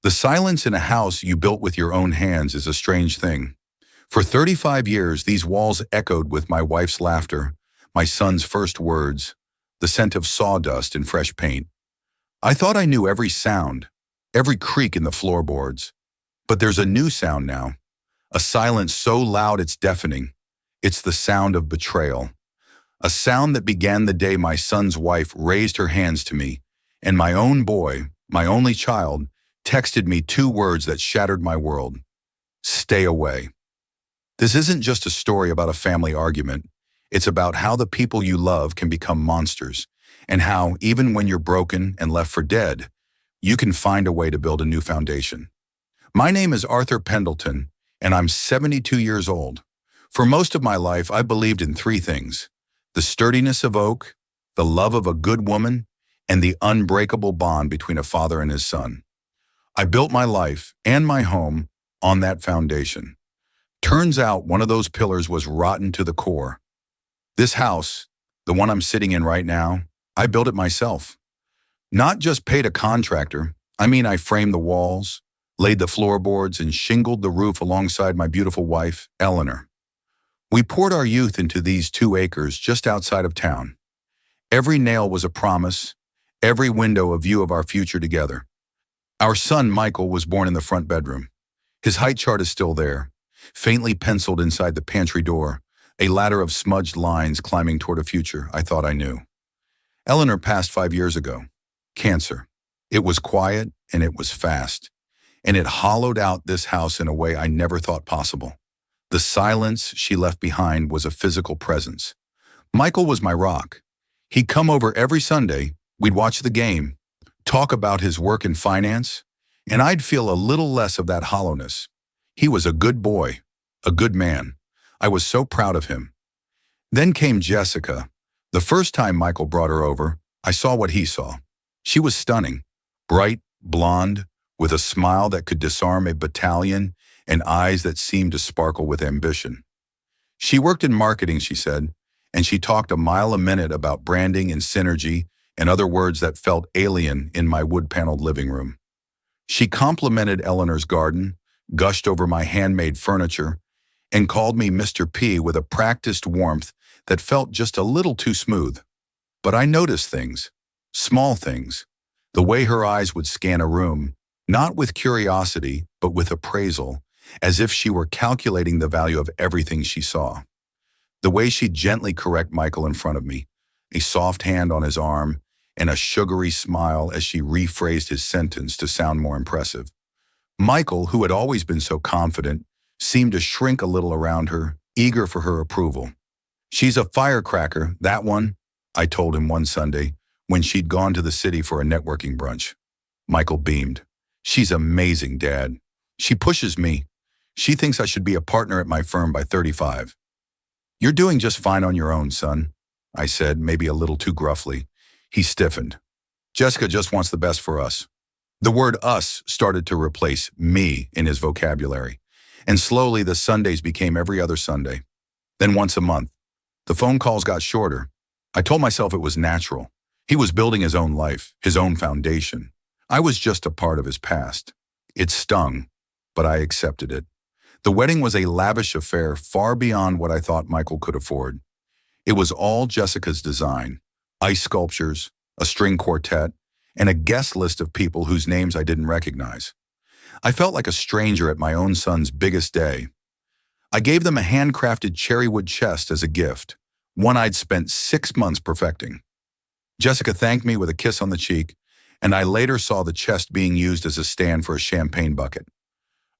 The silence in a house you built with your own hands is a strange thing. For 35 years, these walls echoed with my wife's laughter, my son's first words, the scent of sawdust and fresh paint. I thought I knew every sound, every creak in the floorboards. But there's a new sound now, a silence so loud it's deafening. It's the sound of betrayal. A sound that began the day my son's wife raised her hands to me, and my own boy, my only child, texted me two words that shattered my world. Stay away. This isn't just a story about a family argument. It's about how the people you love can become monsters, and how, even when you're broken and left for dead, you can find a way to build a new foundation. My name is Arthur Pendleton, and I'm 72 years old. For most of my life, I believed in three things: the sturdiness of oak, the love of a good woman, and the unbreakable bond between a father and his son. I built my life and my home on that foundation. Turns out one of those pillars was rotten to the core. This house, the one I'm sitting in right now, I built it myself. Not just paid a contractor, I framed the walls, laid the floorboards, and shingled the roof alongside my beautiful wife, Eleanor. We poured our youth into these 2 acres just outside of town. Every nail was a promise, every window a view of our future together. Our son, Michael, was born in the front bedroom. His height chart is still there, faintly penciled inside the pantry door, a ladder of smudged lines climbing toward a future I thought I knew. Eleanor passed 5 years ago. Cancer. It was quiet and it was fast, and it hollowed out this house in a way I never thought possible. The silence she left behind was a physical presence. Michael was my rock. He'd come over every Sunday, we'd watch the game, talk about his work in finance, and I'd feel a little less of that hollowness. He was a good boy, a good man. I was so proud of him. Then came Jessica. The first time Michael brought her over, I saw what he saw. She was stunning, bright, blonde, with a smile that could disarm a battalion and eyes that seemed to sparkle with ambition. She worked in marketing, she said, and she talked a mile a minute about branding and synergy and other words that felt alien in my wood-paneled living room. She complimented Eleanor's garden, gushed over my handmade furniture, and called me Mr. P with a practiced warmth that felt just a little too smooth. But I noticed things, small things, the way her eyes would scan a room, not with curiosity, but with appraisal, as if she were calculating the value of everything she saw. The way she'd gently correct Michael in front of me, a soft hand on his arm, and a sugary smile as she rephrased his sentence to sound more impressive. Michael, who had always been so confident, seemed to shrink a little around her, eager for her approval. "She's a firecracker, that one," I told him one Sunday when she'd gone to the city for a networking brunch. Michael beamed. "She's amazing, Dad. She pushes me. She thinks I should be a partner at my firm by 35. "You're doing just fine on your own, son," I said, maybe a little too gruffly. He stiffened. "Jessica just wants the best for us." The word us started to replace me in his vocabulary, and slowly the Sundays became every other Sunday. Then once a month. The phone calls got shorter. I told myself it was natural. He was building his own life, his own foundation. I was just a part of his past. It stung, but I accepted it. The wedding was a lavish affair far beyond what I thought Michael could afford. It was all Jessica's design: ice sculptures, a string quartet, and a guest list of people whose names I didn't recognize. I felt like a stranger at my own son's biggest day. I gave them a handcrafted cherrywood chest as a gift, one I'd spent 6 months perfecting. Jessica thanked me with a kiss on the cheek, and I later saw the chest being used as a stand for a champagne bucket.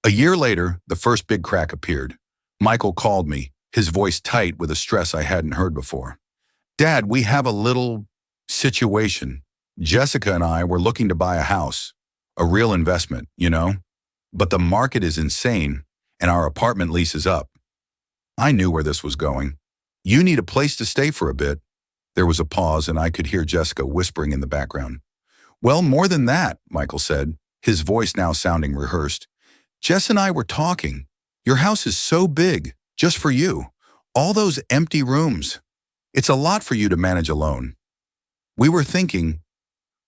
A year later, the first big crack appeared. Michael called me, his voice tight with a stress I hadn't heard before. "Dad, we have a little situation. Jessica and I were looking to buy a house. A real investment, you know. But the market is insane, and our apartment lease is up." I knew where this was going. "You need a place to stay for a bit." There was a pause, and I could hear Jessica whispering in the background. "Well, more than that," Michael said, his voice now sounding rehearsed. "Jess and I were talking. Your house is so big, just for you. All those empty rooms. It's a lot for you to manage alone. We were thinking,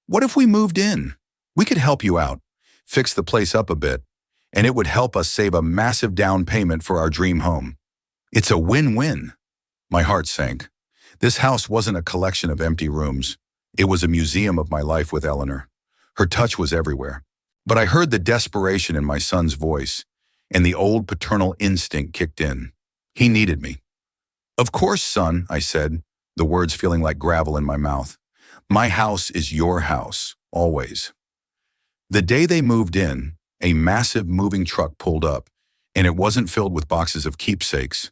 what if we moved in? We could help you out. fix the place up a bit, and it would help us save a massive down payment for our dream home. It's a win-win. My heart sank. This house wasn't a collection of empty rooms. It was a museum of my life with Eleanor. Her touch was everywhere. But I heard the desperation in my son's voice, and the old paternal instinct kicked in. He needed me. "Of course, son," I said, the words feeling like gravel in my mouth. "My house is your house, always." The day they moved in, a massive moving truck pulled up, and it wasn't filled with boxes of keepsakes.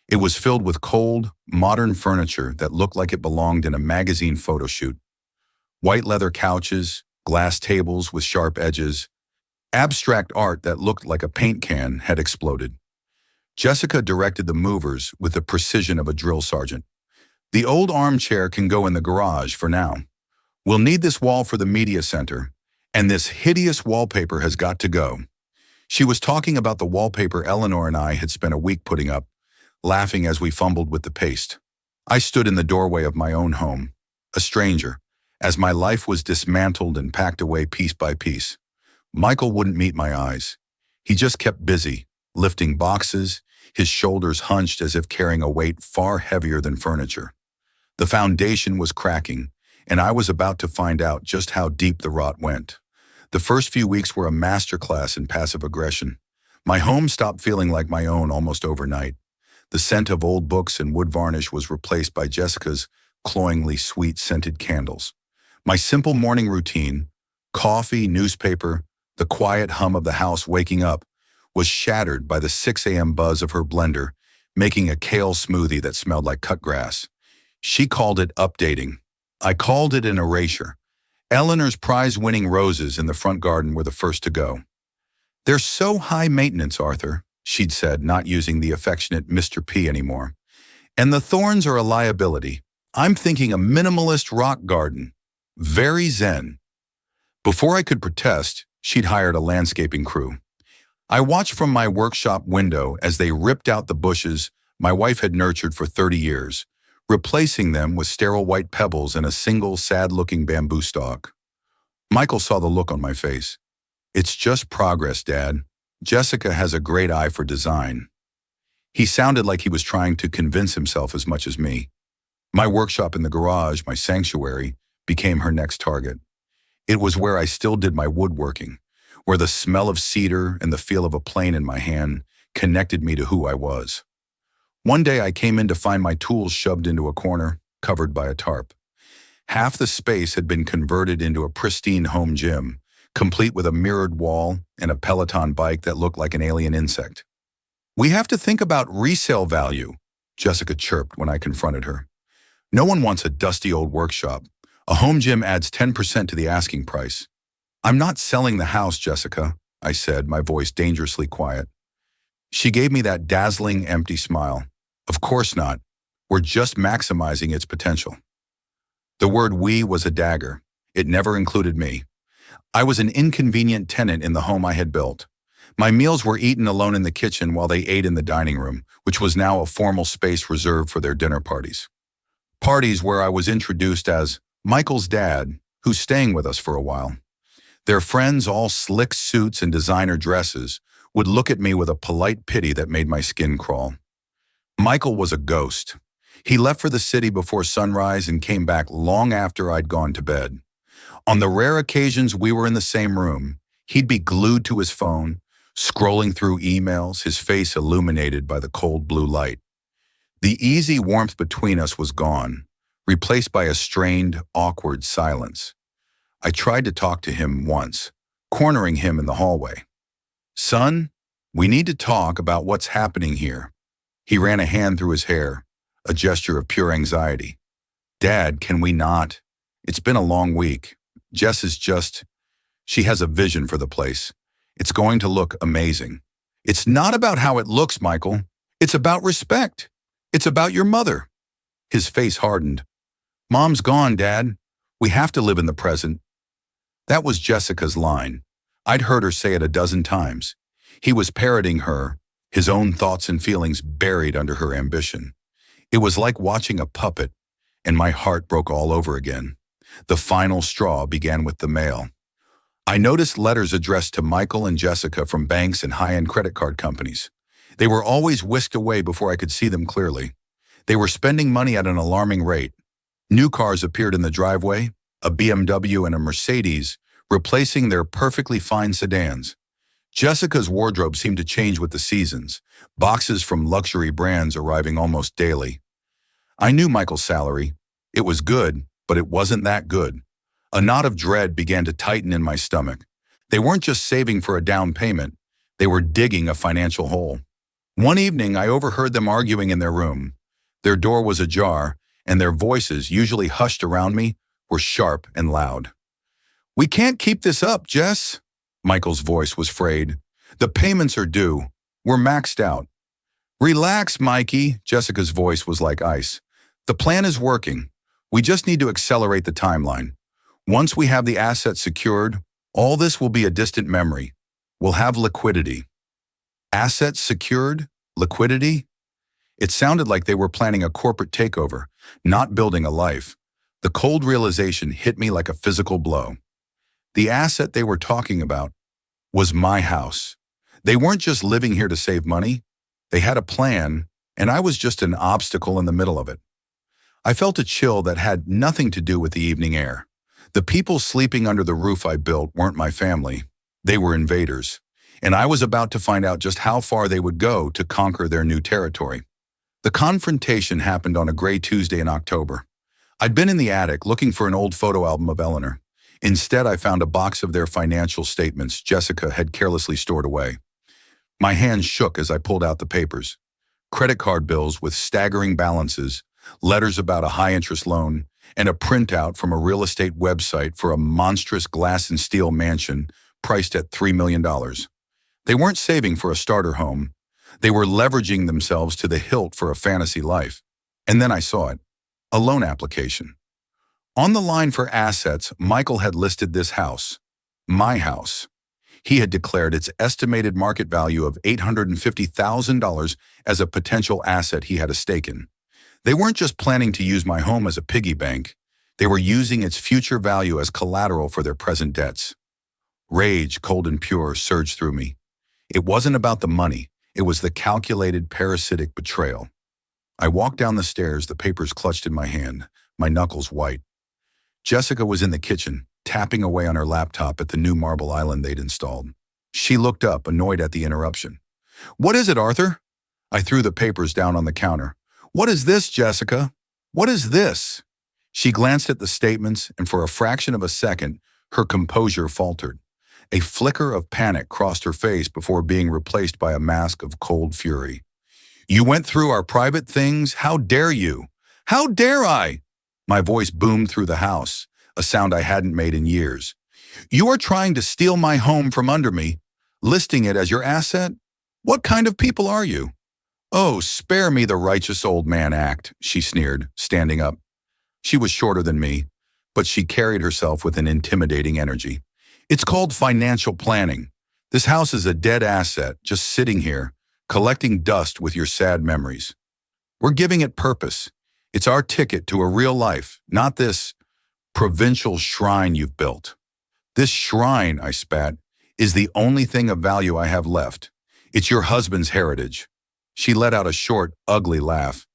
It was filled with cold, modern furniture that looked like it belonged in a magazine photo shoot. White leather couches, glass tables with sharp edges, abstract art that looked like a paint can had exploded. Jessica directed the movers with the precision of a drill sergeant. "The old armchair can go in the garage for now. We'll need this wall for the media center, and this hideous wallpaper has got to go." She was talking about the wallpaper Eleanor and I had spent a week putting up, laughing as we fumbled with the paste. I stood in the doorway of my own home, a stranger, as my life was dismantled and packed away piece by piece. Michael wouldn't meet my eyes. He just kept busy, lifting boxes, his shoulders hunched as if carrying a weight far heavier than furniture. The foundation was cracking, and I was about to find out just how deep the rot went. The first few weeks were a masterclass in passive aggression. My home stopped feeling like my own almost overnight. The scent of old books and wood varnish was replaced by Jessica's cloyingly sweet scented candles. My simple morning routine, coffee, newspaper, the quiet hum of the house waking up, was shattered by the 6 a.m. buzz of her blender, making a kale smoothie that smelled like cut grass. She called it updating. I called it an erasure. Eleanor's prize-winning roses in the front garden were the first to go. "They're so high maintenance, Arthur," she'd said, not using the affectionate Mr. P anymore. "And the thorns are a liability. I'm thinking a minimalist rock garden. Very zen." Before I could protest, she'd hired a landscaping crew. I watched from my workshop window as they ripped out the bushes my wife had nurtured for 30 years, replacing them with sterile white pebbles and a single sad-looking bamboo stalk. Michael saw the look on my face. "It's just progress, Dad. Jessica has a great eye for design." He sounded like he was trying to convince himself as much as me. My workshop in the garage, my sanctuary, became her next target. It was where I still did my woodworking, where the smell of cedar and the feel of a plane in my hand connected me to who I was. One day I came in to find my tools shoved into a corner, covered by a tarp. Half the space had been converted into a pristine home gym, complete with a mirrored wall and a Peloton bike that looked like an alien insect. "We have to think about resale value," Jessica chirped when I confronted her. "No one wants a dusty old workshop. A home gym adds 10% to the asking price." "I'm not selling the house, Jessica," I said, my voice dangerously quiet. She gave me that dazzling, empty smile. "Of course not. We're just maximizing its potential." The word "we" was a dagger. It never included me. I was an inconvenient tenant in the home I had built. My meals were eaten alone in the kitchen while they ate in the dining room, which was now a formal space reserved for their dinner parties. Parties where I was introduced as Michael's dad, who's staying with us for a while. Their friends, all slick suits and designer dresses, would look at me with a polite pity that made my skin crawl. Michael was a ghost. He left for the city before sunrise and came back long after I'd gone to bed. On the rare occasions we were in the same room, he'd be glued to his phone, scrolling through emails, his face illuminated by the cold blue light. The easy warmth between us was gone, replaced by a strained, awkward silence. I tried to talk to him once, cornering him in the hallway. "Son, we need to talk about what's happening here." He ran a hand through his hair, a gesture of pure anxiety. "Dad, can we not? It's been a long week. Jess is just... She has a vision for the place. It's going to look amazing." "It's not about how it looks, Michael. It's about respect. It's about your mother." His face hardened. "Mom's gone, Dad. We have to live in the present." That was Jessica's line. I'd heard her say it a dozen times. He was parroting her, his own thoughts and feelings buried under her ambition. It was like watching a puppet, and my heart broke all over again. The final straw began with the mail. I noticed letters addressed to Michael and Jessica from banks and high-end credit card companies. They were always whisked away before I could see them clearly. They were spending money at an alarming rate. New cars appeared in the driveway, a BMW and a Mercedes, replacing their perfectly fine sedans. Jessica's wardrobe seemed to change with the seasons, boxes from luxury brands arriving almost daily. I knew Michael's salary. It was good, but it wasn't that good. A knot of dread began to tighten in my stomach. They weren't just saving for a down payment, they were digging a financial hole. One evening, I overheard them arguing in their room. Their door was ajar, and their voices, usually hushed around me, were sharp and loud. "We can't keep this up, Jess." Michael's voice was frayed. "The payments are due. We're maxed out." "Relax, Mikey," Jessica's voice was like ice. "The plan is working. We just need to accelerate the timeline. Once we have the assets secured, all this will be a distant memory. We'll have liquidity." Assets secured? Liquidity? It sounded like they were planning a corporate takeover, not building a life. The cold realization hit me like a physical blow. The asset they were talking about was my house. They weren't just living here to save money. They had a plan, and I was just an obstacle in the middle of it. I felt a chill that had nothing to do with the evening air. The people sleeping under the roof I built weren't my family. They were invaders, and I was about to find out just how far they would go to conquer their new territory. The confrontation happened on a gray Tuesday in October. I'd been in the attic looking for an old photo album of Eleanor. Instead, I found a box of their financial statements Jessica had carelessly stored away. My hands shook as I pulled out the papers. Credit card bills with staggering balances, letters about a high-interest loan, and a printout from a real estate website for a monstrous glass and steel mansion priced at $3 million. They weren't saving for a starter home. They were leveraging themselves to the hilt for a fantasy life. And then I saw it. A loan application. On the line for assets, Michael had listed this house. My house. He had declared its estimated market value of $850,000 as a potential asset he had a stake in. They weren't just planning to use my home as a piggy bank. They were using its future value as collateral for their present debts. Rage, cold and pure, surged through me. It wasn't about the money. It was the calculated, parasitic betrayal. I walked down the stairs, the papers clutched in my hand, my knuckles white. Jessica was in the kitchen, tapping away on her laptop at the new marble island they'd installed. She looked up, annoyed at the interruption. "What is it, Arthur?" I threw the papers down on the counter. "What is this, Jessica? What is this?" She glanced at the statements, and for a fraction of a second, her composure faltered. A flicker of panic crossed her face before being replaced by a mask of cold fury. "You went through our private things? How dare you? How dare I?" My voice boomed through the house, a sound I hadn't made in years. "You are trying to steal my home from under me, listing it as your asset? What kind of people are you?" "Oh, spare me the righteous old man act," she sneered, standing up. She was shorter than me, but she carried herself with an intimidating energy. "It's called financial planning. This house is a dead asset, just sitting here, collecting dust with your sad memories. We're giving it purpose. It's our ticket to a real life, not this provincial shrine you've built." "This shrine," I spat, "is the only thing of value I have left. It's your husband's heritage." She let out a short, ugly laugh.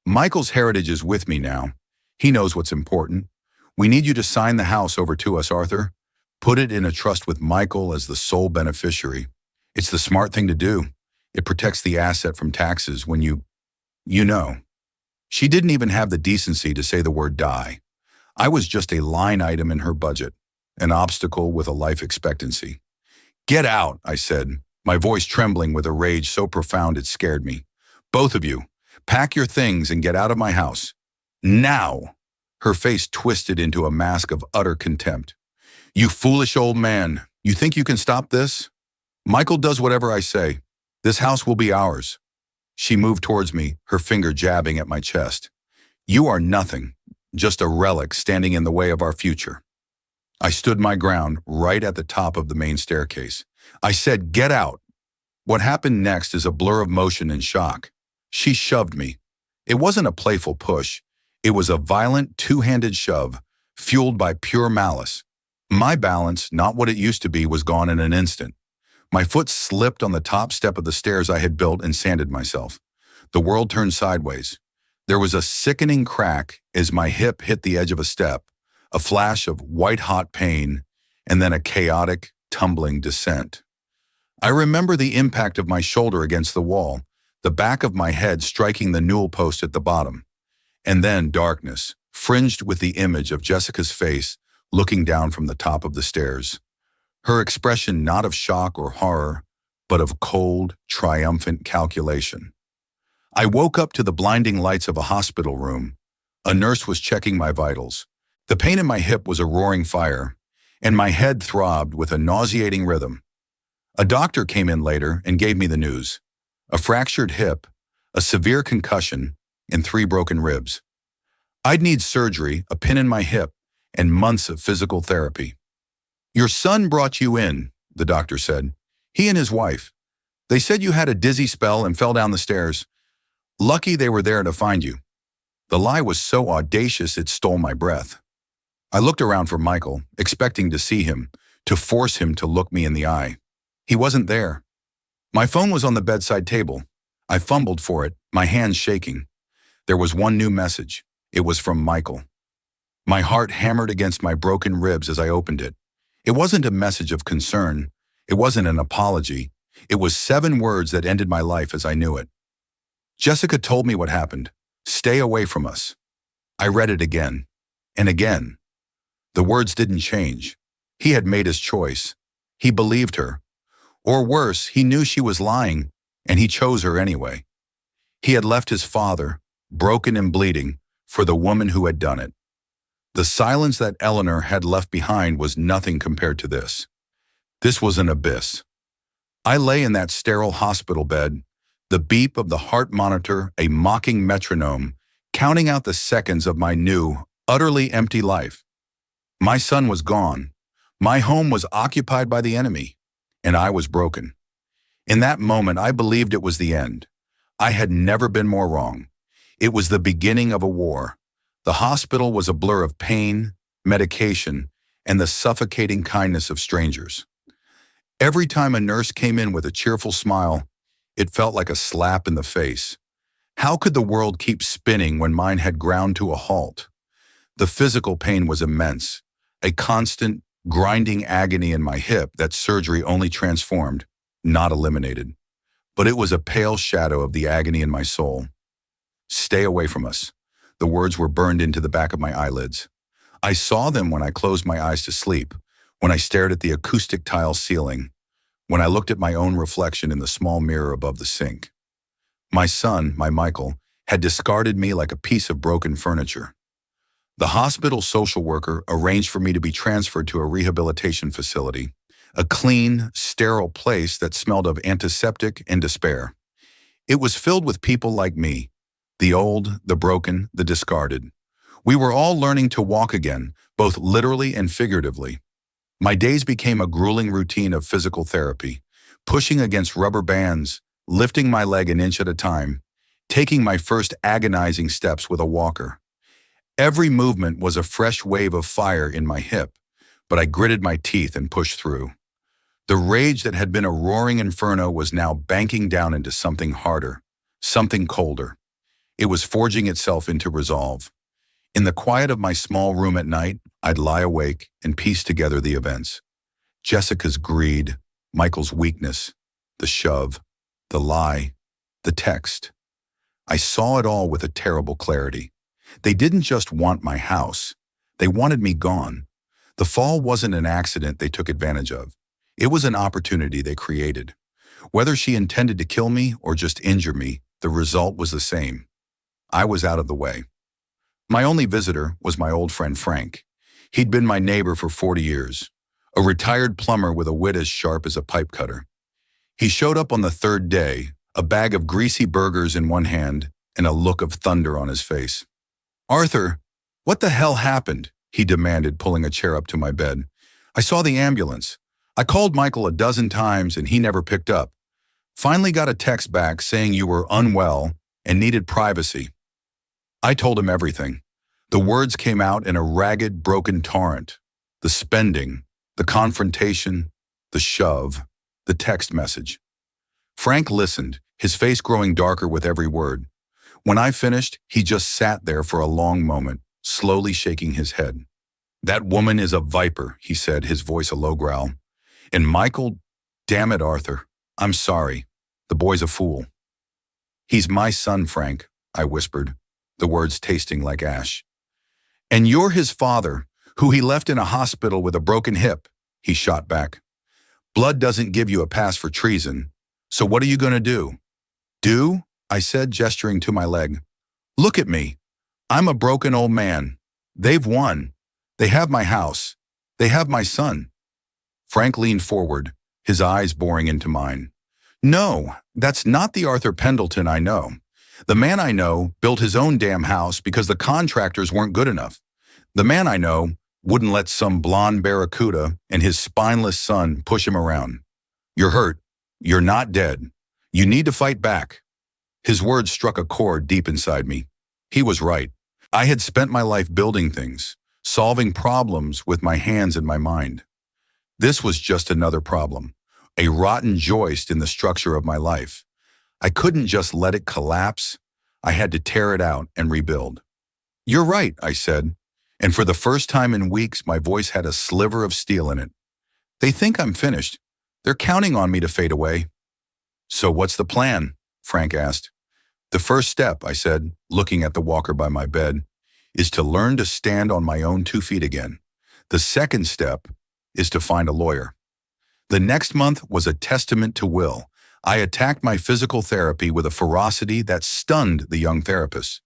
"Michael's heritage is with me now. He knows what's important. We need you to sign the house over to us, Arthur. Put it in a trust with Michael as the sole beneficiary. It's the smart thing to do. It protects the asset from taxes when you know." She didn't even have the decency to say the word die. I was just a line item in her budget, an obstacle with a life expectancy. "Get out," I said, my voice trembling with a rage so profound it scared me. "Both of you, pack your things and get out of my house. Now!" Her face twisted into a mask of utter contempt. "You foolish old man, you think you can stop this? Michael does whatever I say. This house will be ours." She moved towards me, her finger jabbing at my chest. "You are nothing, just a relic standing in the way of our future." I stood my ground right at the top of the main staircase. I said, "Get out." What happened next is a blur of motion and shock. She shoved me. It wasn't a playful push. It was a violent, two-handed shove, fueled by pure malice. My balance, not what it used to be, was gone in an instant. My foot slipped on the top step of the stairs I had built and sanded myself. The world turned sideways. There was a sickening crack as my hip hit the edge of a step, a flash of white-hot pain, and then a chaotic, tumbling descent. I remember the impact of my shoulder against the wall, the back of my head striking the newel post at the bottom, and then darkness, fringed with the image of Jessica's face looking down from the top of the stairs. Her expression not of shock or horror, but of cold, triumphant calculation. I woke up to the blinding lights of a hospital room. A nurse was checking my vitals. The pain in my hip was a roaring fire, and my head throbbed with a nauseating rhythm. A doctor came in later and gave me the news. A fractured hip, a severe concussion, and 3 broken ribs. I'd need surgery, a pin in my hip, and months of physical therapy. "Your son brought you in," the doctor said. "He and his wife. They said you had a dizzy spell and fell down the stairs. Lucky they were there to find you." The lie was so audacious it stole my breath. I looked around for Michael, expecting to see him, to force him to look me in the eye. He wasn't there. My phone was on the bedside table. I fumbled for it, my hands shaking. There was one new message. It was from Michael. My heart hammered against my broken ribs as I opened it. It wasn't a message of concern. It wasn't an apology. It was 7 words that ended my life as I knew it. "Jessica told me what happened. Stay away from us." I read it again, and again. The words didn't change. He had made his choice. He believed her. Or worse, he knew she was lying, and he chose her anyway. He had left his father, broken and bleeding, for the woman who had done it. The silence that Eleanor had left behind was nothing compared to this. This was an abyss. I lay in that sterile hospital bed, the beep of the heart monitor a mocking metronome, counting out the seconds of my new, utterly empty life. My son was gone. My home was occupied by the enemy, and I was broken. In that moment, I believed it was the end. I had never been more wrong. It was the beginning of a war. The hospital was a blur of pain, medication, and the suffocating kindness of strangers. Every time a nurse came in with a cheerful smile, it felt like a slap in the face. How could the world keep spinning when mine had ground to a halt? The physical pain was immense, a constant, grinding agony in my hip that surgery only transformed, not eliminated. But it was a pale shadow of the agony in my soul. "Stay away from us." The words were burned into the back of my eyelids. I saw them when I closed my eyes to sleep, when I stared at the acoustic tile ceiling, when I looked at my own reflection in the small mirror above the sink. My son, my Michael, had discarded me like a piece of broken furniture. The hospital social worker arranged for me to be transferred to a rehabilitation facility, a clean, sterile place that smelled of antiseptic and despair. It was filled with people like me, the old, the broken, the discarded. We were all learning to walk again, both literally and figuratively. My days became a grueling routine of physical therapy, pushing against rubber bands, lifting my leg an inch at a time, taking my first agonizing steps with a walker. Every movement was a fresh wave of fire in my hip, but I gritted my teeth and pushed through. The rage that had been a roaring inferno was now banking down into something harder, something colder. It was forging itself into resolve. In the quiet of my small room at night, I'd lie awake and piece together the events. Jessica's greed, Michael's weakness, the shove, the lie, the text. I saw it all with a terrible clarity. They didn't just want my house. They wanted me gone. The fall wasn't an accident they took advantage of. It was an opportunity they created. Whether she intended to kill me or just injure me, the result was the same. I was out of the way. My only visitor was my old friend Frank. He'd been my neighbor for 40 years, a retired plumber with a wit as sharp as a pipe cutter. He showed up on the 3rd day, a bag of greasy burgers in one hand and a look of thunder on his face. "Arthur, what the hell happened?" he demanded, pulling a chair up to my bed. "I saw the ambulance. I called Michael a dozen times and he never picked up. Finally got a text back saying you were unwell and needed privacy." I told him everything. The words came out in a ragged, broken torrent. The spending, The confrontation, the shove, the text message. Frank listened, his face growing darker with every word. When I finished, he just sat there for a long moment, slowly shaking his head. "That woman is a viper," he said, his voice a low growl. "And Michael, damn it, Arthur, I'm sorry. The boy's a fool." "He's my son, Frank," I whispered, the words tasting like ash. "And you're his father, who he left in a hospital with a broken hip," he shot back. "Blood doesn't give you a pass for treason. So what are you going to do?" "Do?" I said, gesturing to my leg. "Look at me. I'm a broken old man. They've won. They have my house. They have my son." Frank leaned forward, his eyes boring into mine. "No, that's not the Arthur Pendleton I know. The man I know built his own damn house because the contractors weren't good enough. The man I know wouldn't let some blonde barracuda and his spineless son push him around. You're hurt. You're not dead. You need to fight back." His words struck a chord deep inside me. He was right. I had spent my life building things, solving problems with my hands and my mind. This was just another problem, a rotten joist in the structure of my life. I couldn't just let it collapse. I had to tear it out and rebuild. "You're right," I said, and for the first time in weeks, my voice had a sliver of steel in it. "They think I'm finished. They're counting on me to fade away." "So what's the plan?" Frank asked. "The first step," I said, looking at the walker by my bed, "is to learn to stand on my own 2 feet again. The second step is to find a lawyer." The next month was a testament to will. I attacked my physical therapy with a ferocity that stunned the young therapist.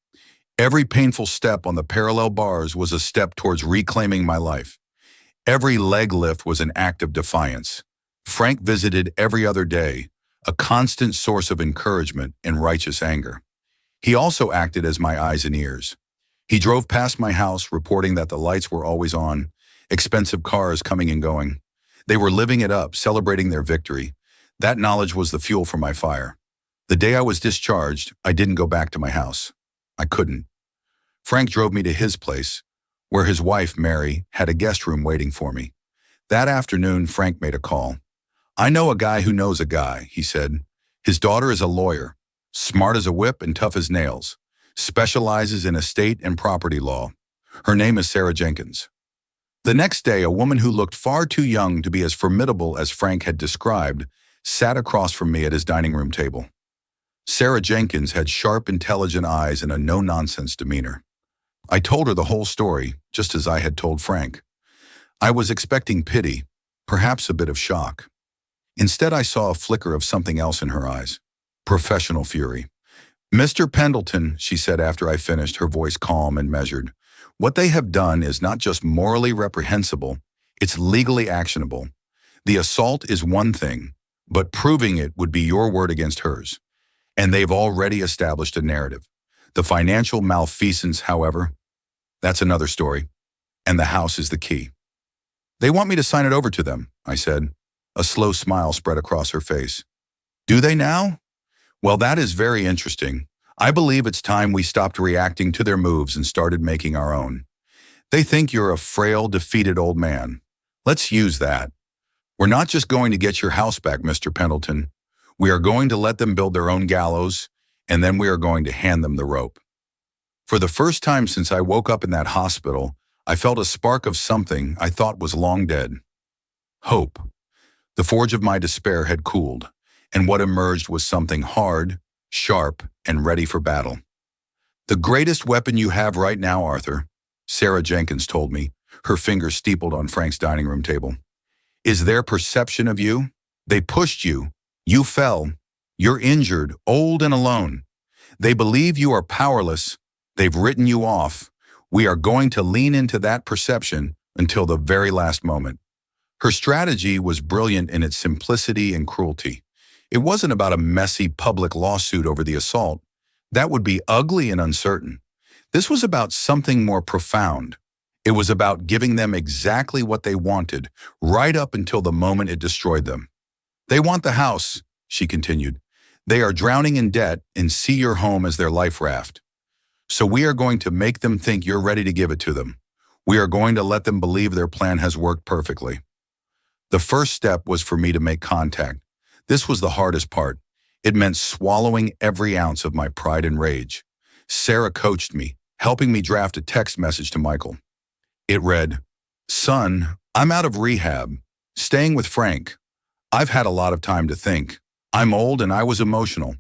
Every painful step on the parallel bars was a step towards reclaiming my life. Every leg lift was an act of defiance. Frank visited every other day, a constant source of encouragement and righteous anger. He also acted as my eyes and ears. He drove past my house reporting that the lights were always on, expensive cars coming and going. They were living it up, celebrating their victory. That knowledge was the fuel for my fire. The day I was discharged, I didn't go back to my house. I couldn't. Frank drove me to his place, where his wife, Mary, had a guest room waiting for me. That afternoon, Frank made a call. "I know a guy who knows a guy," he said. "His daughter is a lawyer, smart as a whip and tough as nails, specializes in estate and property law. Her name is Sarah Jenkins." The next day, a woman who looked far too young to be as formidable as Frank had described sat across from me at his dining room table. Sarah Jenkins had sharp, intelligent eyes and a no-nonsense demeanor. I told her the whole story, just as I had told Frank. I was expecting pity, perhaps a bit of shock. Instead, I saw a flicker of something else in her eyes. Professional fury. "Mr. Pendleton," she said after I finished, her voice calm and measured, "what they have done is not just morally reprehensible, it's legally actionable. The assault is one thing, but proving it would be your word against hers. And they've already established a narrative. The financial malfeasance, however, that's another story. And the house is the key." "They want me to sign it over to them," I said. A slow smile spread across her face. "Do they now? Well, that is very interesting. I believe it's time we stopped reacting to their moves and started making our own. They think you're a frail, defeated old man. Let's use that. We're not just going to get your house back, Mr. Pendleton. We are going to let them build their own gallows, and then we are going to hand them the rope." For the first time since I woke up in that hospital, I felt a spark of something I thought was long dead. Hope. The forge of my despair had cooled, and what emerged was something hard, sharp, and ready for battle. "The greatest weapon you have right now, Arthur," Sarah Jenkins told me, her fingers steepled on Frank's dining room table, "is their perception of you. They pushed you. You fell. You're injured, old and alone. They believe you are powerless. They've written you off. We are going to lean into that perception until the very last moment." Her strategy was brilliant in its simplicity and cruelty. It wasn't about a messy public lawsuit over the assault. That would be ugly and uncertain. This was about something more profound. It was about giving them exactly what they wanted, right up until the moment it destroyed them. "They want the house," she continued. "They are drowning in debt and see your home as their life raft. So we are going to make them think you're ready to give it to them. We are going to let them believe their plan has worked perfectly." The first step was for me to make contact. This was the hardest part. It meant swallowing every ounce of my pride and rage. Sarah coached me, helping me draft a text message to Michael. It read, "Son, I'm out of rehab, staying with Frank. I've had a lot of time to think. I'm old and I was emotional.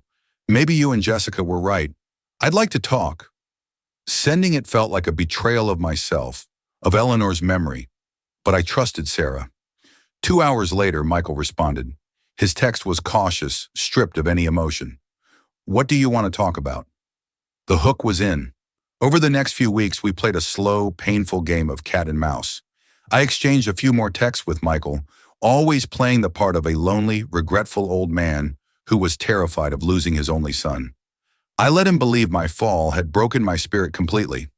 Maybe you and Jessica were right. I'd like to talk." Sending it felt like a betrayal of myself, of Eleanor's memory, but I trusted Sarah. 2 hours later, Michael responded. His text was cautious, stripped of any emotion. "What do you want to talk about?" The hook was in. Over the next few weeks, we played a slow, painful game of cat and mouse. I exchanged a few more texts with Michael, always playing the part of a lonely, regretful old man who was terrified of losing his only son. I let him believe my fall had broken my spirit completely.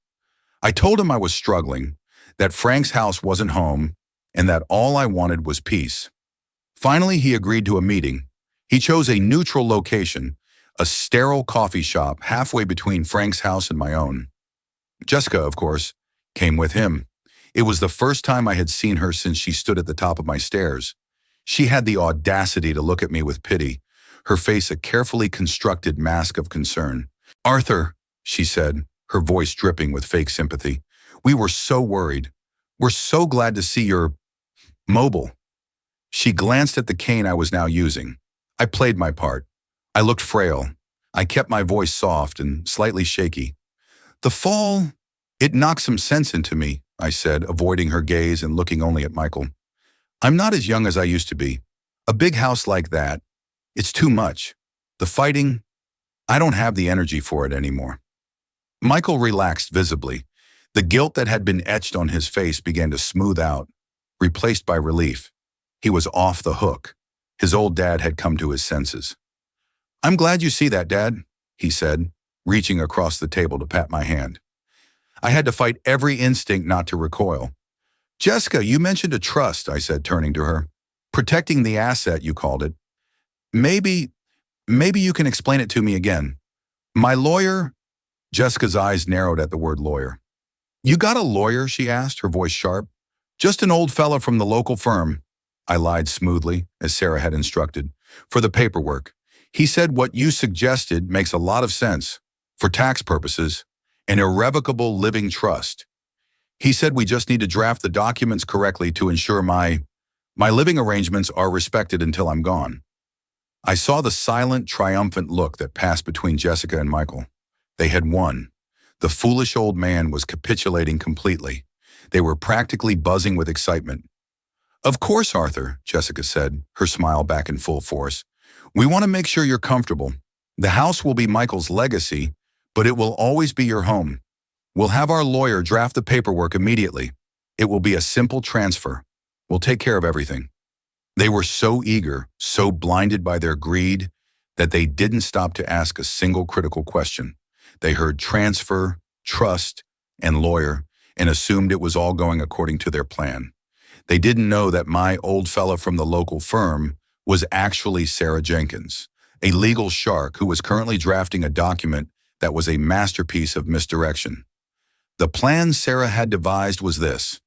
I told him I was struggling, that Frank's house wasn't home, and that all I wanted was peace. Finally, he agreed to a meeting. He chose a neutral location, a sterile coffee shop halfway between Frank's house and my own. Jessica, of course, came with him. It was the first time I had seen her since she stood at the top of my stairs. She had the audacity to look at me with pity, her face a carefully constructed mask of concern. "Arthur," she said, her voice dripping with fake sympathy, "we were so worried. We're so glad to see you're mobile." She glanced at the cane I was now using. I played my part. I looked frail. I kept my voice soft and slightly shaky. "The fall, it knocked some sense into me," I said, avoiding her gaze and looking only at Michael. "I'm not as young as I used to be. A big house like that, it's too much. The fighting, I don't have the energy for it anymore." Michael relaxed visibly. The guilt that had been etched on his face began to smooth out, replaced by relief. He was off the hook. His old dad had come to his senses. "I'm glad you see that, Dad," he said, reaching across the table to pat my hand. I had to fight every instinct not to recoil. "Jessica, you mentioned a trust," I said, turning to her. "Protecting the asset, you called it. Maybe you can explain it to me again. My lawyer—" Jessica's eyes narrowed at the word lawyer. "You got a lawyer?" she asked, her voice sharp. "Just an old fella from the local firm," I lied smoothly, as Sarah had instructed, "for the paperwork. He said what you suggested makes a lot of sense. For tax purposes, an irrevocable living trust. He said we just need to draft the documents correctly to ensure my living arrangements are respected until I'm gone." I saw the silent, triumphant look that passed between Jessica and Michael. They had won. The foolish old man was capitulating completely. They were practically buzzing with excitement. "Of course, Arthur," Jessica said, her smile back in full force. "We want to make sure you're comfortable. The house will be Michael's legacy, but it will always be your home. We'll have our lawyer draft the paperwork immediately. It will be a simple transfer. We'll take care of everything." They were so eager, so blinded by their greed, that they didn't stop to ask a single critical question. They heard transfer, trust, and lawyer, and assumed it was all going according to their plan. They didn't know that my old fella from the local firm was actually Sarah Jenkins, a legal shark who was currently drafting a document that was a masterpiece of misdirection. The plan Sarah had devised was this.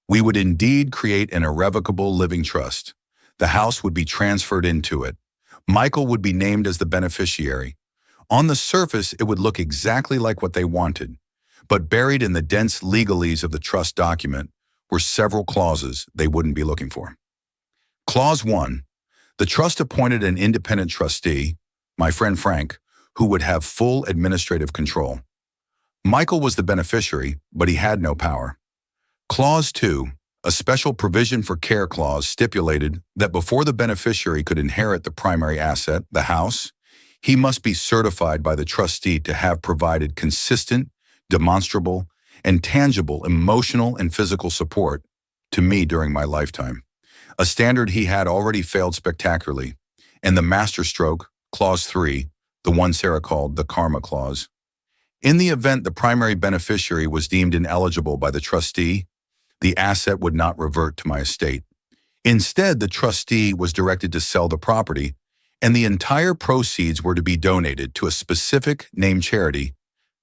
We would indeed create an irrevocable living trust. The house would be transferred into it. Michael would be named as the beneficiary. On the surface, it would look exactly like what they wanted, but buried in the dense legalese of the trust document were several clauses they wouldn't be looking for. Clause 1. The trust appointed an independent trustee, my friend Frank, who would have full administrative control. Michael was the beneficiary, but he had no power. Clause 2. A special provision for care clause stipulated that before the beneficiary could inherit the primary asset, the house, he must be certified by the trustee to have provided consistent, demonstrable, and tangible emotional and physical support to me during my lifetime, a standard he had already failed spectacularly. And the masterstroke, Clause 3, the one Sarah called the karma clause. In the event the primary beneficiary was deemed ineligible by the trustee, the asset would not revert to my estate. Instead, the trustee was directed to sell the property, and the entire proceeds were to be donated to a specific named charity,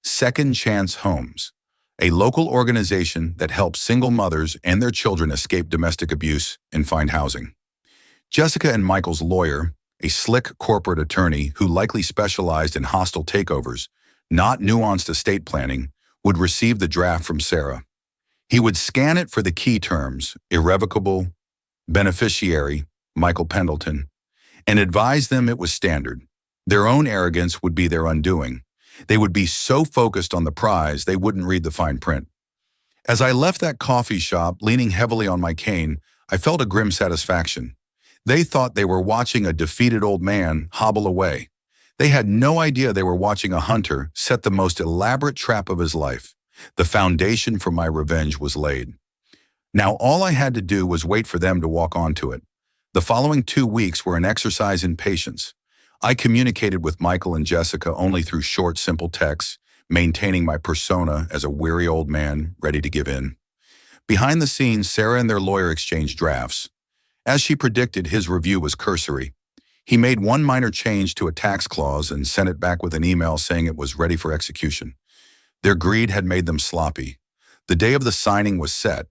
Second Chance Homes, a local organization that helps single mothers and their children escape domestic abuse and find housing. Jessica and Michael's lawyer, a slick corporate attorney who likely specialized in hostile takeovers, not nuanced estate planning, would receive the draft from Sarah. He would scan it for the key terms, irrevocable, beneficiary, Michael Pendleton, and advise them it was standard. Their own arrogance would be their undoing. They would be so focused on the prize they wouldn't read the fine print. As I left that coffee shop, leaning heavily on my cane, I felt a grim satisfaction. They thought they were watching a defeated old man hobble away. They had no idea they were watching a hunter set the most elaborate trap of his life. The foundation for my revenge was laid. Now all I had to do was wait for them to walk onto it. The following 2 weeks were an exercise in patience. I communicated with Michael and Jessica only through short, simple texts, maintaining my persona as a weary old man ready to give in. Behind the scenes, Sarah and their lawyer exchanged drafts. As she predicted, his review was cursory. He made one minor change to a tax clause and sent it back with an email saying it was ready for execution. Their greed had made them sloppy. The day of the signing was set.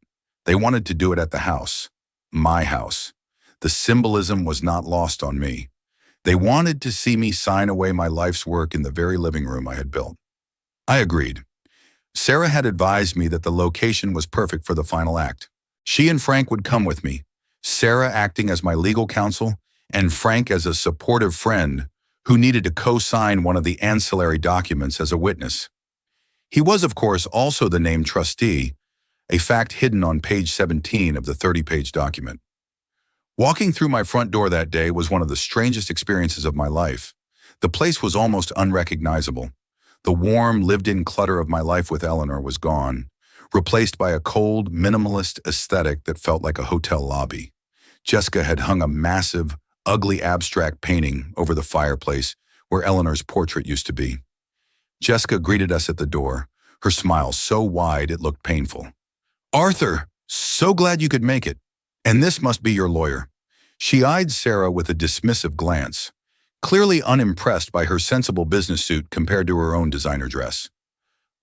They wanted to do it at the house. My house. The symbolism was not lost on me. They wanted to see me sign away my life's work in the very living room I had built. I agreed. Sarah had advised me that the location was perfect for the final act. She and Frank would come with me, Sarah acting as my legal counsel and Frank as a supportive friend who needed to co-sign one of the ancillary documents as a witness. He was, of course, also the named trustee, a fact hidden on page 17 of the 30-page document. Walking through my front door that day was one of the strangest experiences of my life. The place was almost unrecognizable. The warm, lived-in clutter of my life with Eleanor was gone, replaced by a cold, minimalist aesthetic that felt like a hotel lobby. Jessica had hung a massive, ugly abstract painting over the fireplace where Eleanor's portrait used to be. Jessica greeted us at the door, her smile so wide it looked painful. "Arthur, so glad you could make it. And this must be your lawyer." She eyed Sarah with a dismissive glance, clearly unimpressed by her sensible business suit compared to her own designer dress.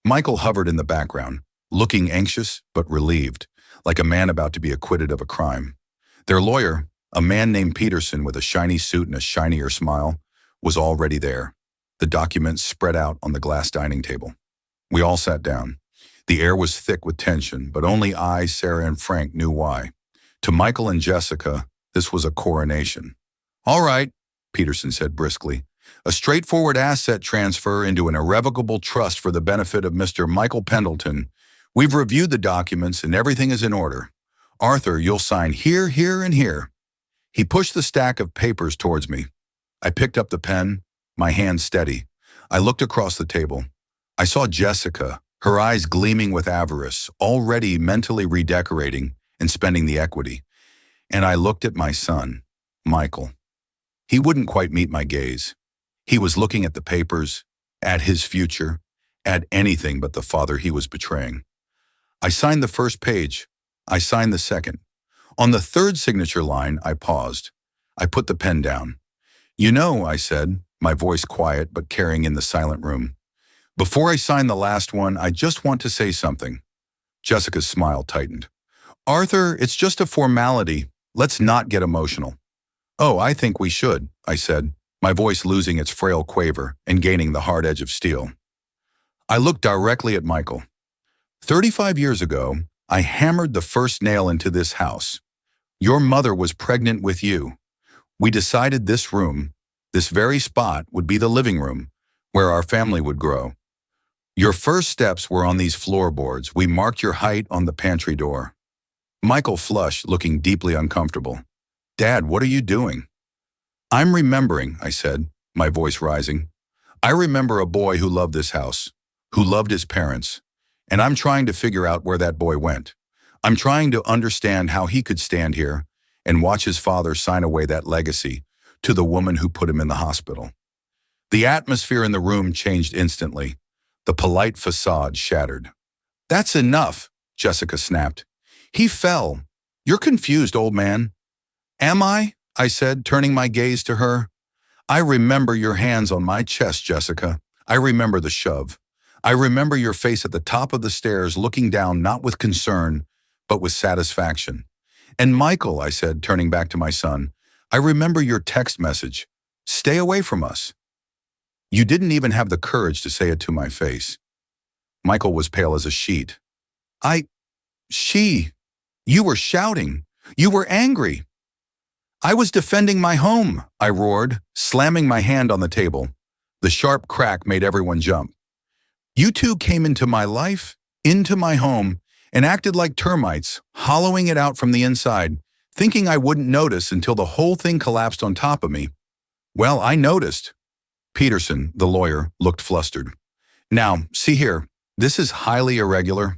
Michael hovered in the background, looking anxious but relieved, like a man about to be acquitted of a crime. Their lawyer, a man named Peterson with a shiny suit and a shinier smile, was already there. The documents spread out on the glass dining table. We all sat down. The air was thick with tension, but only I, Sarah, and Frank knew why. To Michael and Jessica, this was a coronation. "All right," Peterson said briskly. "A straightforward asset transfer into an irrevocable trust for the benefit of Mr. Michael Pendleton. We've reviewed the documents and everything is in order. Arthur, you'll sign here, here, and here." He pushed the stack of papers towards me. I picked up the pen, my hand steady. I looked across the table. I saw Jessica, her eyes gleaming with avarice, already mentally redecorating and spending the equity. And I looked at my son, Michael. He wouldn't quite meet my gaze. He was looking at the papers, at his future, at anything but the father he was betraying. I signed the first page. I signed the second. On the third signature line, I paused. I put the pen down. "You know," I said, my voice quiet but carrying in the silent room, "before I sign the last one, I just want to say something." Jessica's smile tightened. "Arthur, it's just a formality. Let's not get emotional." "Oh, I think we should," I said, my voice losing its frail quaver and gaining the hard edge of steel. I looked directly at Michael. 35 years ago, I hammered the first nail into this house. Your mother was pregnant with you. We decided this room, this very spot, would be the living room, where our family would grow. Your first steps were on these floorboards. We marked your height on the pantry door. Michael flushed, looking deeply uncomfortable. "Dad, what are you doing?" "I'm remembering," I said, my voice rising. "I remember a boy who loved this house, who loved his parents, and I'm trying to figure out where that boy went. I'm trying to understand how he could stand here and watch his father sign away that legacy to the woman who put him in the hospital." The atmosphere in the room changed instantly. The polite facade shattered. "That's enough," Jessica snapped. "He fell. You're confused, old man." "Am I?" I said, turning my gaze to her. "I remember your hands on my chest, Jessica. I remember the shove. I remember your face at the top of the stairs looking down not with concern, but with satisfaction. And Michael, I said, turning back to my son, I remember your text message. Stay away from us. You didn't even have the courage to say it to my face. Michael was pale as a sheet. You were shouting. You were angry. I was defending my home, I roared, slamming my hand on the table. The sharp crack made everyone jump. You two came into my life, into my home, and acted like termites, hollowing it out from the inside, thinking I wouldn't notice until the whole thing collapsed on top of me. Well, I noticed. Peterson, the lawyer, looked flustered. Now, see here, this is highly irregular.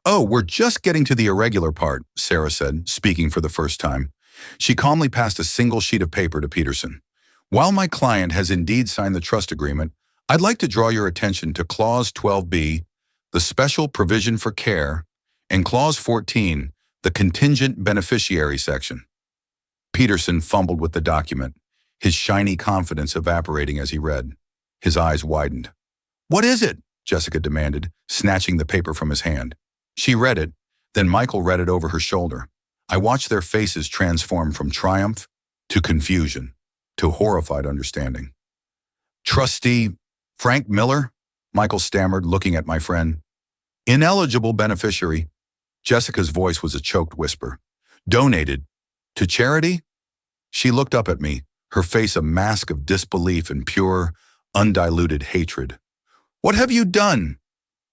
Oh, we're just getting to the irregular part, Sarah said, speaking for the first time. She calmly passed a single sheet of paper to Peterson. While my client has indeed signed the trust agreement, I'd like to draw your attention to Clause 12B, the special provision for care, and Clause 14, the contingent beneficiary section. Peterson fumbled with the document, his shiny confidence evaporating as he read. His eyes widened. What is it? Jessica demanded, snatching the paper from his hand. She read it, then Michael read it over her shoulder. I watched their faces transform from triumph to confusion to horrified understanding. Trustee Frank Miller? Michael stammered, looking at my friend. Ineligible beneficiary. Jessica's voice was a choked whisper. Donated. To charity? She looked up at me, her face a mask of disbelief and pure, undiluted hatred. What have you done?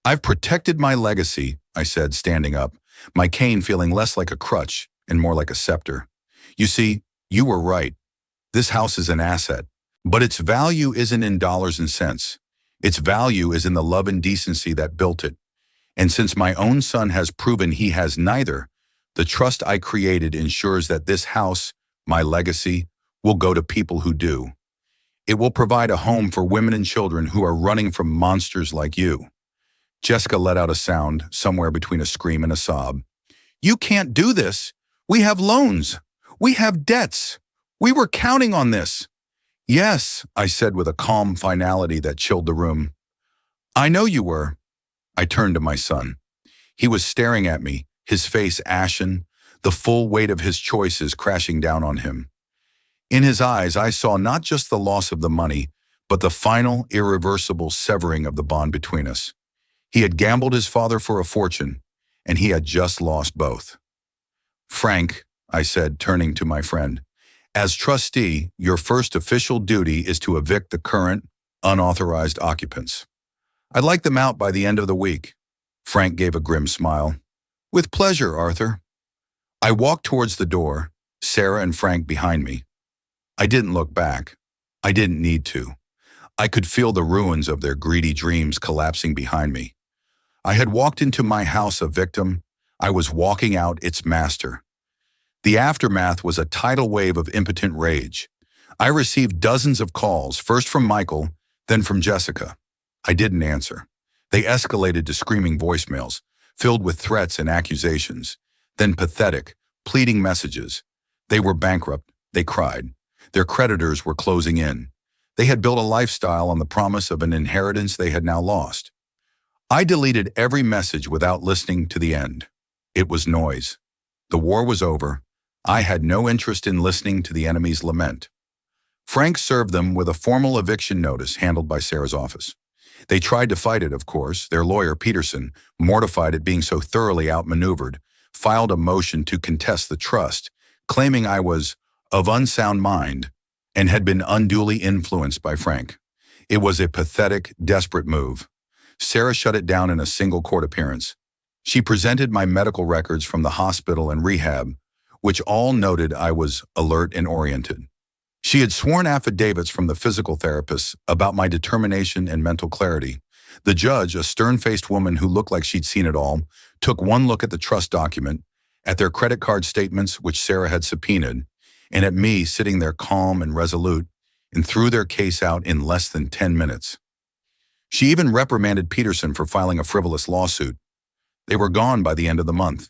I've protected my legacy, I said, standing up, my cane feeling less like a crutch and more like a scepter. You see, you were right. This house is an asset, but its value isn't in dollars and cents. Its value is in the love and decency that built it. And since my own son has proven he has neither, the trust I created ensures that this house, my legacy, will go to people who do. It will provide a home for women and children who are running from monsters like you. Jessica let out a sound, somewhere between a scream and a sob. You can't do this. We have loans. We have debts. We were counting on this. Yes, I said with a calm finality that chilled the room. I know you were. I turned to my son. He was staring at me, his face ashen, the full weight of his choices crashing down on him. In his eyes, I saw not just the loss of the money, but the final, irreversible severing of the bond between us. He had gambled his father for a fortune, and he had just lost both. Frank, I said, turning to my friend, as trustee, your first official duty is to evict the current, unauthorized occupants. I'd like them out by the end of the week. Frank gave a grim smile. With pleasure, Arthur. I walked towards the door, Sarah and Frank behind me. I didn't look back. I didn't need to. I could feel the ruins of their greedy dreams collapsing behind me. I had walked into my house a victim. I was walking out its master. The aftermath was a tidal wave of impotent rage. I received dozens of calls, first from Michael, then from Jessica. I didn't answer. They escalated to screaming voicemails, filled with threats and accusations, then pathetic, pleading messages. They were bankrupt. They cried. Their creditors were closing in. They had built a lifestyle on the promise of an inheritance they had now lost. I deleted every message without listening to the end. It was noise. The war was over. I had no interest in listening to the enemy's lament. Frank served them with a formal eviction notice handled by Sarah's office. They tried to fight it, of course. Their lawyer, Peterson, mortified at being so thoroughly outmaneuvered, filed a motion to contest the trust, claiming I was of unsound mind and had been unduly influenced by Frank. It was a pathetic, desperate move. Sarah shut it down in a single court appearance. She presented my medical records from the hospital and rehab, which all noted I was alert and oriented. She had sworn affidavits from the physical therapists about my determination and mental clarity. The judge, a stern-faced woman who looked like she'd seen it all, took one look at the trust document, at their credit card statements, which Sarah had subpoenaed, and at me sitting there calm and resolute, and threw their case out in less than 10 minutes. She even reprimanded Peterson for filing a frivolous lawsuit. They were gone by the end of the month.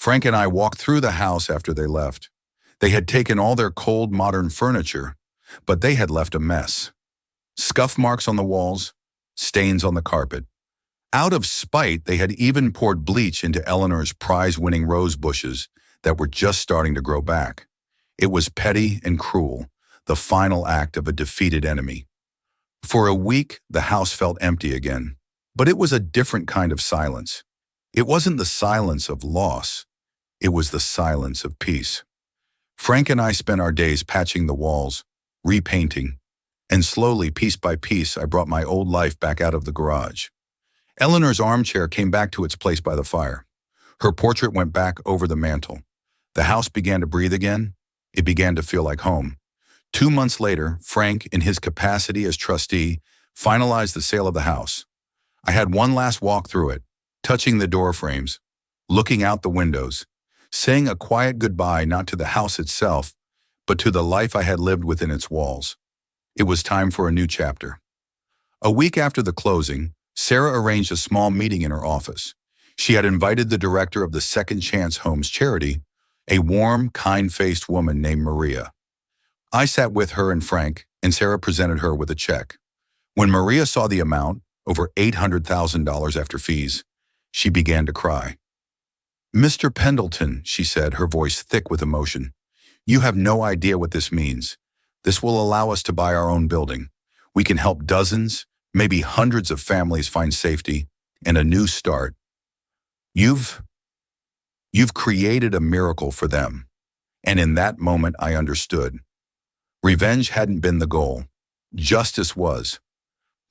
Frank and I walked through the house after they left. They had taken all their cold, modern furniture, but they had left a mess. Scuff marks on the walls, stains on the carpet, Out of spite, they had even poured bleach into Eleanor's prize-winning rose bushes that were just starting to grow back. It was petty and cruel, the final act of a defeated enemy. For a week, the house felt empty again. But it was a different kind of silence. It wasn't the silence of loss. It was the silence of peace. Frank and I spent our days patching the walls, repainting, and slowly, piece by piece, I brought my old life back out of the garage. Eleanor's armchair came back to its place by the fire. Her portrait went back over the mantel. The house began to breathe again. It began to feel like home. 2 months later, Frank, in his capacity as trustee, finalized the sale of the house. I had one last walk through it, touching the door frames, looking out the windows, saying a quiet goodbye not to the house itself, but to the life I had lived within its walls. It was time for a new chapter. A week after the closing, Sarah arranged a small meeting in her office. She had invited the director of the Second Chance Homes charity, a warm, kind-faced woman named Maria. I sat with her and Frank, and Sarah presented her with a check. When Maria saw the amount, over $800,000 after fees, she began to cry. "Mr. Pendleton," she said, her voice thick with emotion, "you have no idea what this means. This will allow us to buy our own building. We can help dozens, maybe hundreds of families find safety and a new start. You've created a miracle for them." And in that moment, I understood. Revenge hadn't been the goal. Justice was.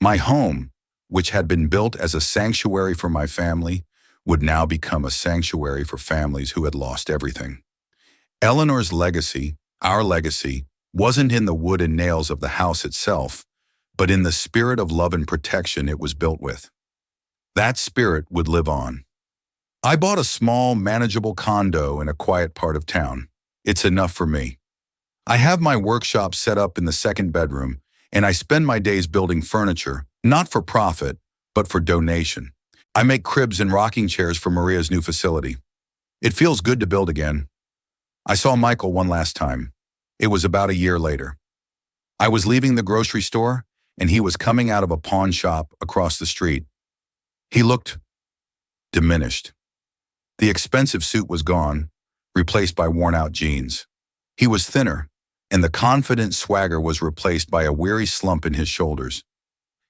My home, which had been built as a sanctuary for my family, would now become a sanctuary for families who had lost everything. Eleanor's legacy, our legacy, wasn't in the wood and nails of the house itself, but in the spirit of love and protection it was built with. That spirit would live on. I bought a small, manageable condo in a quiet part of town. It's enough for me. I have my workshop set up in the second bedroom, and I spend my days building furniture, not for profit, but for donation. I make cribs and rocking chairs for Maria's new facility. It feels good to build again. I saw Michael one last time. It was about a year later. I was leaving the grocery store, and he was coming out of a pawn shop across the street. He looked diminished. The expensive suit was gone, replaced by worn-out jeans. He was thinner, and the confident swagger was replaced by a weary slump in his shoulders.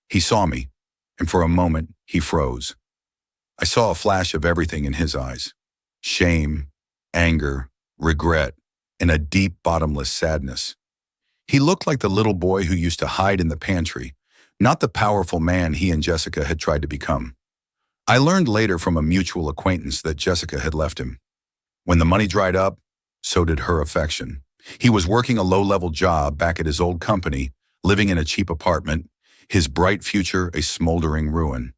He saw me, and for a moment, he froze. I saw a flash of everything in his eyes: shame, anger, regret, and a deep, bottomless sadness. He looked like the little boy who used to hide in the pantry, not the powerful man he and Jessica had tried to become. I learned later from a mutual acquaintance that Jessica had left him. When the money dried up, so did her affection. He was working a low-level job back at his old company, living in a cheap apartment, his bright future a smoldering ruin.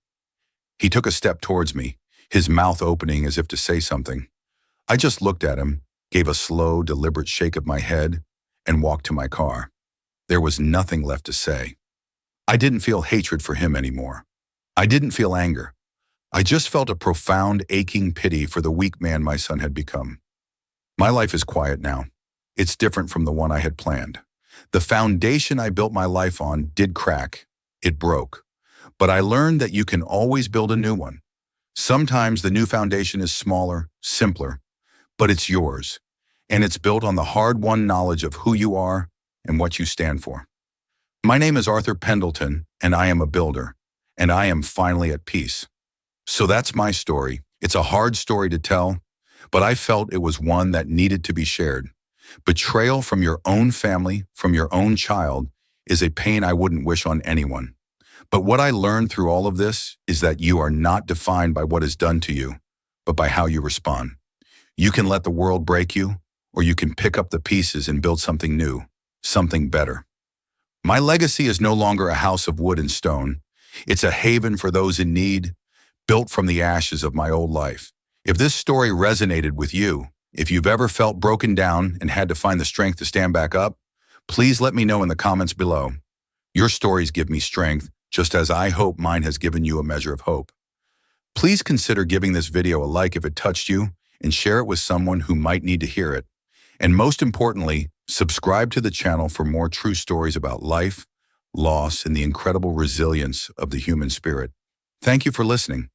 He took a step towards me, his mouth opening as if to say something. I just looked at him, gave a slow, deliberate shake of my head, and walked to my car. There was nothing left to say. I didn't feel hatred for him anymore. I didn't feel anger. I just felt a profound, aching pity for the weak man my son had become. My life is quiet now. It's different from the one I had planned. The foundation I built my life on did crack. It broke. But I learned that you can always build a new one. Sometimes the new foundation is smaller, simpler, but it's yours. And it's built on the hard-won knowledge of who you are and what you stand for. My name is Arthur Pendleton, and I am a builder, and I am finally at peace. So that's my story. It's a hard story to tell, but I felt it was one that needed to be shared. Betrayal from your own family, from your own child, is a pain I wouldn't wish on anyone. But what I learned through all of this is that you are not defined by what is done to you, but by how you respond. You can let the world break you, or you can pick up the pieces and build something new, something better. My legacy is no longer a house of wood and stone. It's a haven for those in need, built from the ashes of my old life. If this story resonated with you, if you've ever felt broken down and had to find the strength to stand back up, please let me know in the comments below. Your stories give me strength, just as I hope mine has given you a measure of hope. Please consider giving this video a like if it touched you, and share it with someone who might need to hear it. And most importantly, subscribe to the channel for more true stories about life, loss, and the incredible resilience of the human spirit. Thank you for listening.